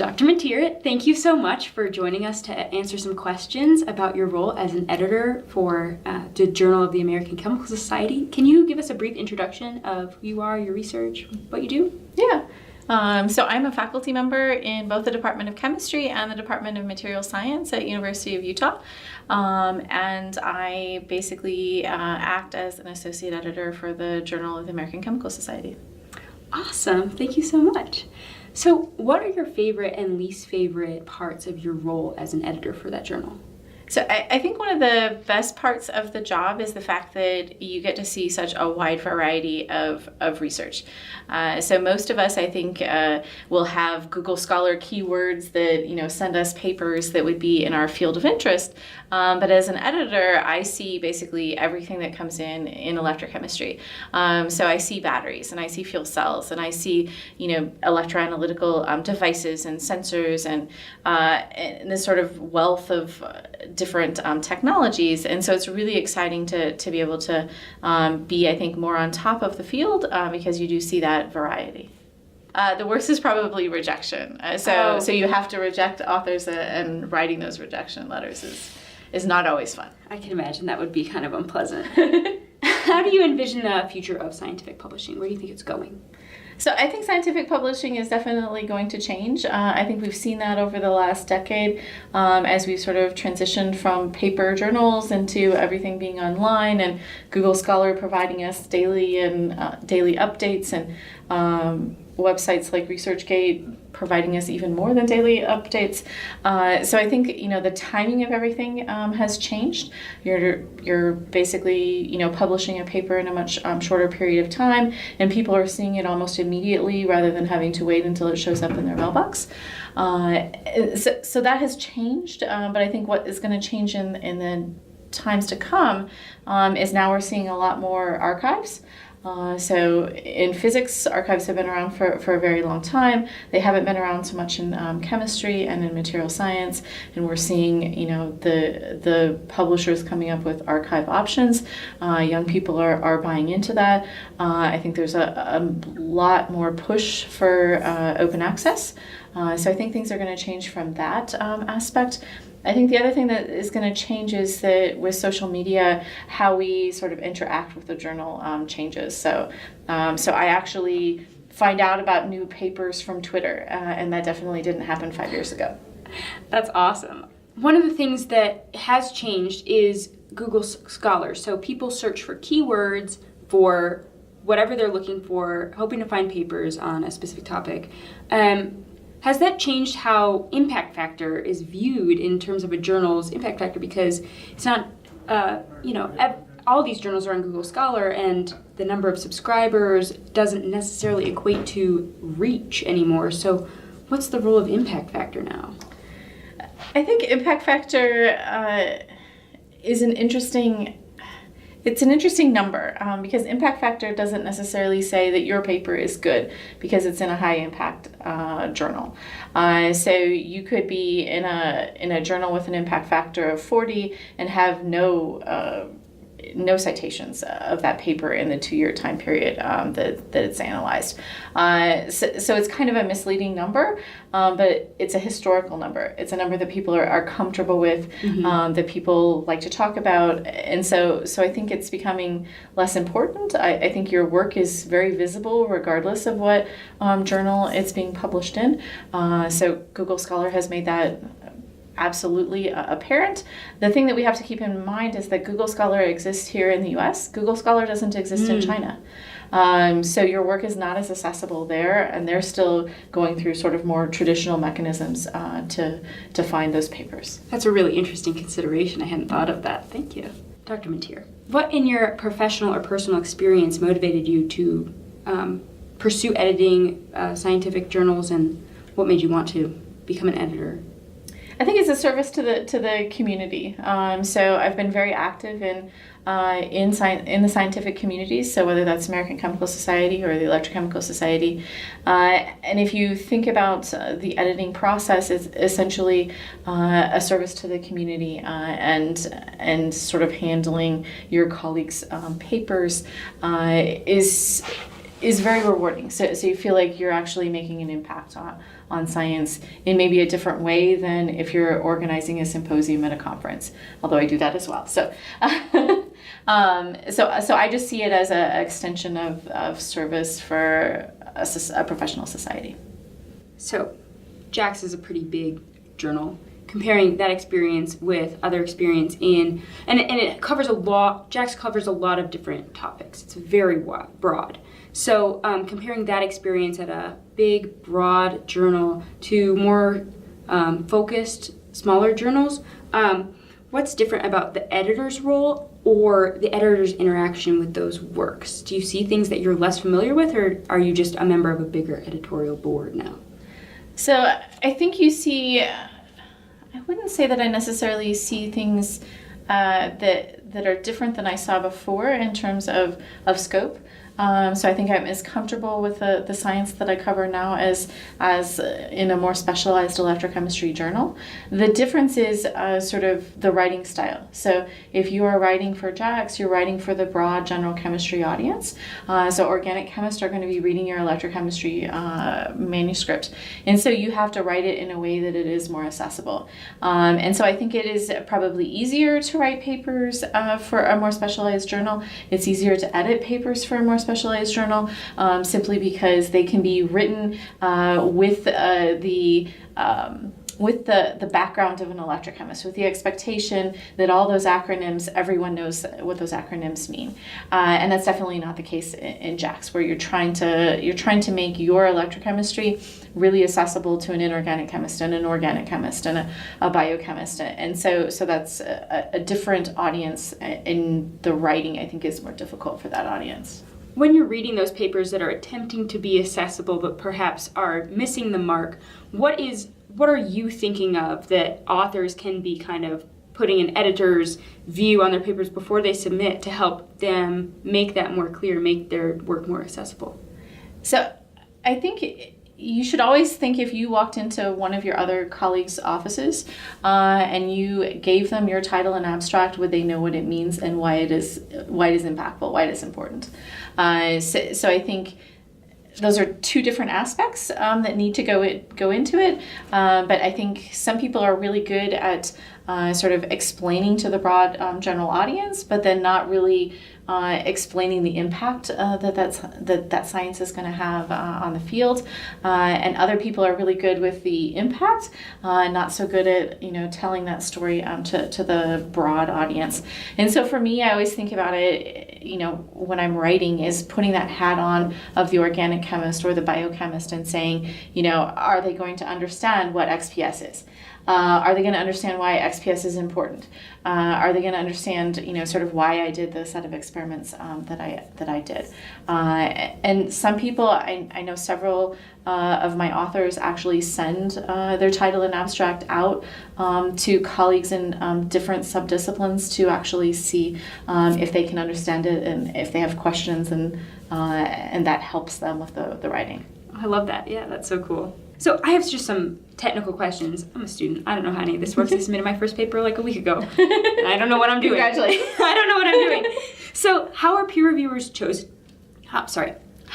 Dr. Minteer, thank you so much for joining us to answer some questions about your role as an editor for the Journal of the American Chemical Society. Can you give us a brief introduction of who you are, your research, what you do? Yeah. So I'm a faculty member in both the Department of Chemistry and the Department of Material Science at University of Utah. And I basically act as an associate editor for the Journal of the American Chemical Society. Awesome. Thank you so much. So what are your favorite and least favorite parts of your role as an editor for that journal? So I think one of the best parts of the job is the fact that you get to see such a wide variety of research. So most of us, I think, will have Google Scholar keywords that, send us papers that would be in our field of interest. But as an editor, I see basically everything that comes in electrochemistry. So I see batteries, and I see fuel cells, and I see, electroanalytical devices and sensors, and this sort of wealth of different technologies. And so it's really exciting to be able to be, I think, more on top of the field because you do see that variety. The worst is probably rejection. So you have to reject authors, and writing those rejection letters is not always fun. I can imagine that would be kind of unpleasant. How do you envision the future of scientific publishing? Where do you think it's going? So I think scientific publishing is definitely going to change. I think we've seen that over the last decade as we've sort of transitioned from paper journals into everything being online, and Google Scholar providing us daily updates, and websites like ResearchGate providing us even more than daily updates. So I think, the timing of everything has changed. You're basically, publishing a paper in a much shorter period of time, and people are seeing it almost immediately rather than having to wait until it shows up in their mailbox. So that has changed, but I think what is going to change in the times to come is now we're seeing a lot more archives. So in physics, archives have been around for a very long time. They haven't been around so much in chemistry and in material science, and we're seeing, the publishers coming up with archive options. Young people are buying into that. I think there's a lot more push for open access. So I think things are going to change from that aspect. I think the other thing that is going to change is that with social media, how we sort of interact with the journal changes. So I actually find out about new papers from Twitter, and that definitely didn't happen 5 years ago. That's awesome. One of the things that has changed is Google Scholar. So people search for keywords for whatever they're looking for, hoping to find papers on a specific topic. Has that changed how impact factor is viewed in terms of a journal's impact factor? Because it's not, all these journals are on Google Scholar, and the number of subscribers doesn't necessarily equate to reach anymore. So what's the role of impact factor now? I think impact factor is an interesting number because impact factor doesn't necessarily say that your paper is good because it's in a high impact journal. So you could be in a journal with an impact factor of 40 and have no citations of that paper in the 2-year time period that it's analyzed. So it's kind of a misleading number, but it's a historical number. It's a number that people are comfortable with, that people like to talk about. And so I think it's becoming less important. I think your work is very visible regardless of what journal it's being published in. So Google Scholar has made that absolutely apparent. The thing that we have to keep in mind is that Google Scholar exists here in the US. Google Scholar doesn't exist in China. So your work is not as accessible there, and they're still going through sort of more traditional mechanisms to find those papers. That's a really interesting consideration. I hadn't thought of that. Thank you. Dr. Minteer, what in your professional or personal experience motivated you to pursue editing scientific journals, and what made you want to become an editor? I think it's a service to the community. So I've been very active in the scientific communities. So whether that's American Chemical Society or the Electrochemical Society, and if you think about the editing process, is essentially a service to the community and sort of handling your colleagues' papers is very rewarding. So you feel like you're actually making an impact on science in maybe a different way than if you're organizing a symposium at a conference, although I do that as well. So so I just see it as an extension of service for a professional society. So JAX is a pretty big journal. Comparing that experience with other experience and it covers a lot, JAX covers a lot of different topics. It's very broad. So comparing that experience at a big, broad journal to more focused, smaller journals, what's different about the editor's role or the editor's interaction with those works? Do you see things that you're less familiar with, or are you just a member of a bigger editorial board now? So I think you see, I wouldn't say that I necessarily see things that are different than I saw before in terms of scope. So I think I'm as comfortable with the science that I cover now as in a more specialized electrochemistry journal. The difference is sort of the writing style. So if you are writing for JAX, you're writing for the broad general chemistry audience. So organic chemists are going to be reading your electrochemistry manuscript. And so you have to write it in a way that it is more accessible. And so I think it is probably easier to write papers for a more specialized journal. It's easier to edit papers for a more specialized journal simply because they can be written with the background of an electrochemist, with the expectation that all those acronyms, everyone knows what those acronyms mean, and that's definitely not the case in JAX, where you're trying to make your electrochemistry really accessible to an inorganic chemist and an organic chemist and a biochemist, and so that's a different audience, and the writing I think is more difficult for that audience. When you're reading those papers that are attempting to be accessible but perhaps are missing the mark, what are you thinking of that authors can be kind of putting an editor's view on their papers before they submit to help them make that more clear, make their work more accessible? So I think you should always think, if you walked into one of your other colleagues' offices and you gave them your title and abstract, would they know what it means and why it is impactful, why it is important? So I think those are two different aspects that need to go into it. But I think some people are really good at sort of explaining to the broad general audience, but then not really explaining the impact that science is going to have on the field, and other people are really good with the impact, not so good at telling that story to the broad audience. And so for me, I always think about it, when I'm writing, is putting that hat on of the organic chemist or the biochemist and saying, are they going to understand what XPS is? Are they going to understand why XPS is important? Are they going to understand, sort of why I did the set of experiments that I did? And some people, I know several of my authors actually send their title and abstract out to colleagues in different subdisciplines to actually see if they can understand it and if they have questions, and that helps them with the writing. I love that. Yeah, that's so cool. So I have just some technical questions. I'm a student. I don't know how any of this works. I submitted my first paper like a week ago. I don't know what I'm doing. Congratulations. I don't know what I'm doing. So how are peer reviewers chosen? How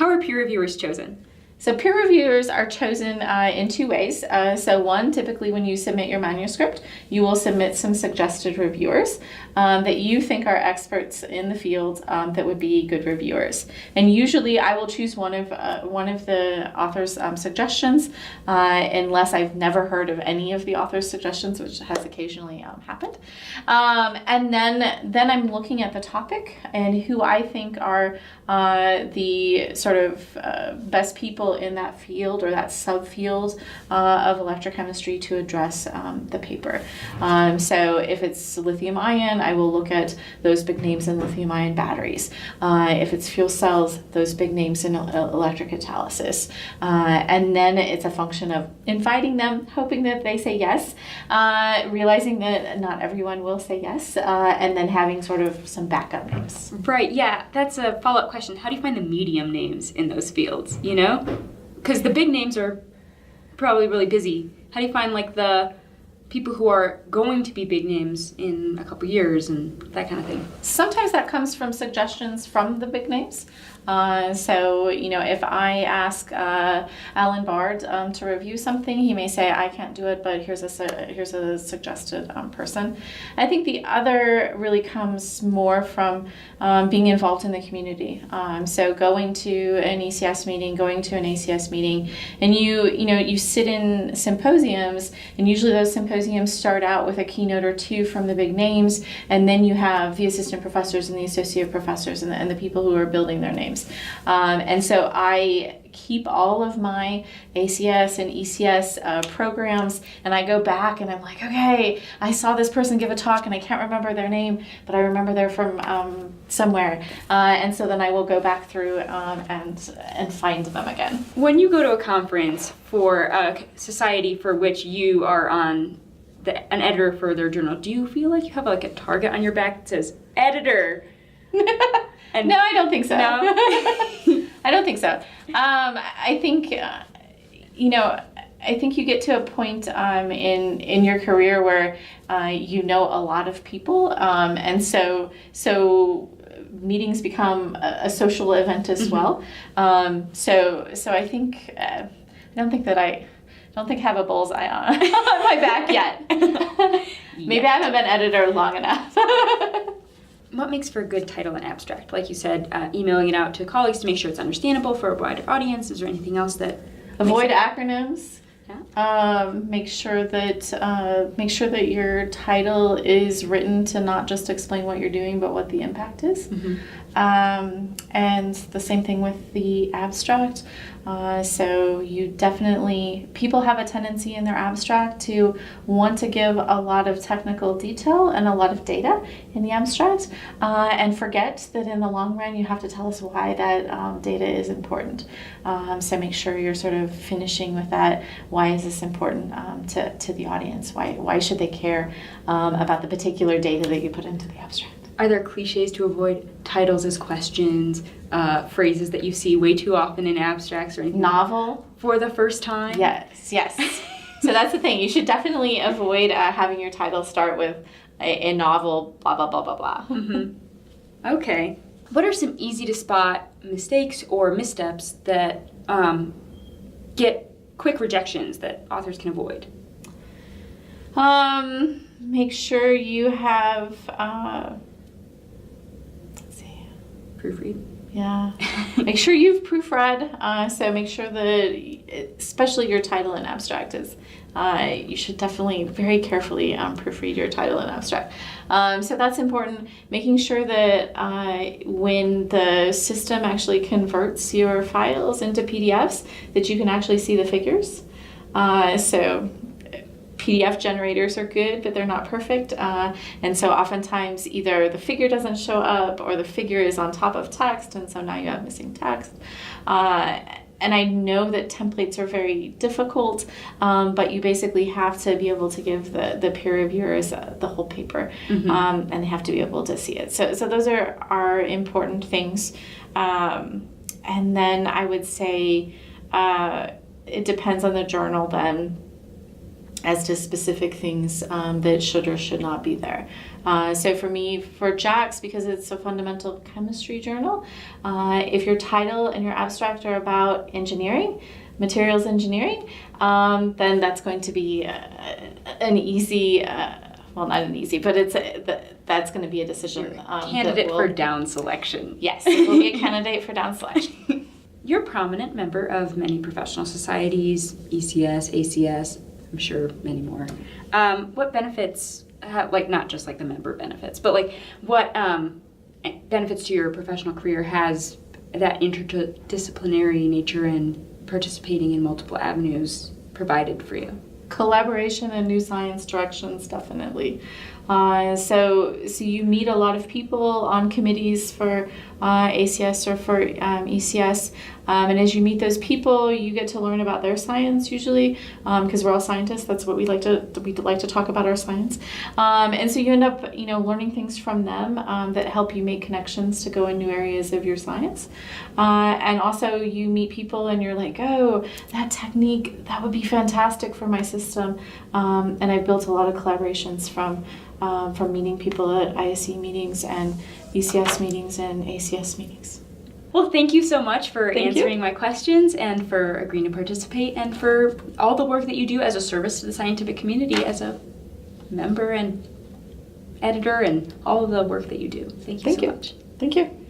are peer reviewers chosen? So peer reviewers are chosen in two ways. So one, typically when you submit your manuscript, you will submit some suggested reviewers that you think are experts in the field that would be good reviewers. And usually I will choose one of the author's suggestions, unless I've never heard of any of the author's suggestions, which has occasionally happened. And then I'm looking at the topic and who I think are the sort of best people in that field or that subfield of electrochemistry to address the paper. So if it's lithium ion, I will look at those big names in lithium ion batteries. If it's fuel cells, those big names in electric catalysis. And then it's a function of inviting them, hoping that they say yes, realizing that not everyone will say yes, and then having sort of some backup names. Right, yeah, that's a follow-up question. How do you find the medium names in those fields, Because the big names are probably really busy. How do you find the people who are going to be big names in a couple years and that kind of thing? Sometimes that comes from suggestions from the big names. So, if I ask Alan Bard to review something, he may say, I can't do it, but here's a suggested person. I think the other really comes more from being involved in the community. So going to an ECS meeting, going to an ACS meeting, and you sit in symposiums, and usually those symposiums start out with a keynote or two from the big names, and then you have the assistant professors and the associate professors and the people who are building their names. And so I keep all of my ACS and ECS programs, and I go back and I'm like, okay, I saw this person give a talk and I can't remember their name, but I remember they're from somewhere. And so then I will go back through and find them again. When you go to a conference for a society for which you are an editor for their journal, do you feel like you have like a target on your back that says editor? No, I don't think so. No? I don't think so. I think, I think you get to a point in your career where you know a lot of people, and so meetings become a social event as well. So I think I don't think I have a bullseye on my back yet. Maybe I haven't been editor long enough. What makes for a good title and abstract? Like you said, emailing it out to colleagues to make sure it's understandable for a wider audience. Is there anything else that... Avoid acronyms. Yeah. Make sure that your title is written to not just explain what you're doing, but what the impact is. And the same thing with the abstract. So people have a tendency in their abstract to want to give a lot of technical detail and a lot of data in the abstract, and forget that in the long run you have to tell us why that data is important. So make sure you're sort of finishing with that. Why is this important to the audience? Why should they care about the particular data that you put into the abstract? Are there cliches to avoid? Titles as questions, phrases that you see way too often in abstracts or anything? Novel. For the first time? Yes. So that's the thing. You should definitely avoid having your title start with a novel, blah, blah, blah, blah, blah. Okay. What are some easy to spot mistakes or missteps that get quick rejections that authors can avoid? Make sure you have... Proofread. Yeah. Make sure you've proofread. So make sure that, especially your title and abstract is, you should definitely very carefully proofread your title and abstract. So that's important. Making sure that when the system actually converts your files into PDFs, that you can actually see the figures. So PDF generators are good, but they're not perfect. And so oftentimes either the figure doesn't show up or the figure is on top of text, and so now you have missing text. And I know that templates are very difficult, but you basically have to be able to give the peer reviewers the whole paper, and they have to be able to see it. So those are important things. And then I would say it depends on the journal then, as to specific things that should or should not be there. So for me, for JAX, because it's a fundamental chemistry journal, if your title and your abstract are about engineering, materials engineering, then that's going to be an easy, well, not an easy, but that's going to be a decision. Candidate for down selection. Yes, it will be a candidate for down selection. You're a prominent member of many professional societies, ECS, ACS, I'm sure many more. What benefits, like not just like the member benefits, but like what benefits to your professional career has that interdisciplinary nature and participating in multiple avenues provided for you? Collaboration and new science directions, definitely. So you meet a lot of people on committees for ACS or for ECS, and as you meet those people, you get to learn about their science usually, because we're all scientists. That's what we like to talk about, our science, and so you end up learning things from them that help you make connections to go in new areas of your science, and also you meet people and you're like, oh, that technique, that would be fantastic for my system, and I've built a lot of collaborations from meeting people at ISE meetings and ECS meetings and ACS meetings. Well, thank you so much for Thank you. answering my questions and for agreeing to participate and for all the work that you do as a service to the scientific community as a member and editor and all of the work that you do. Thank you so much. Thank you.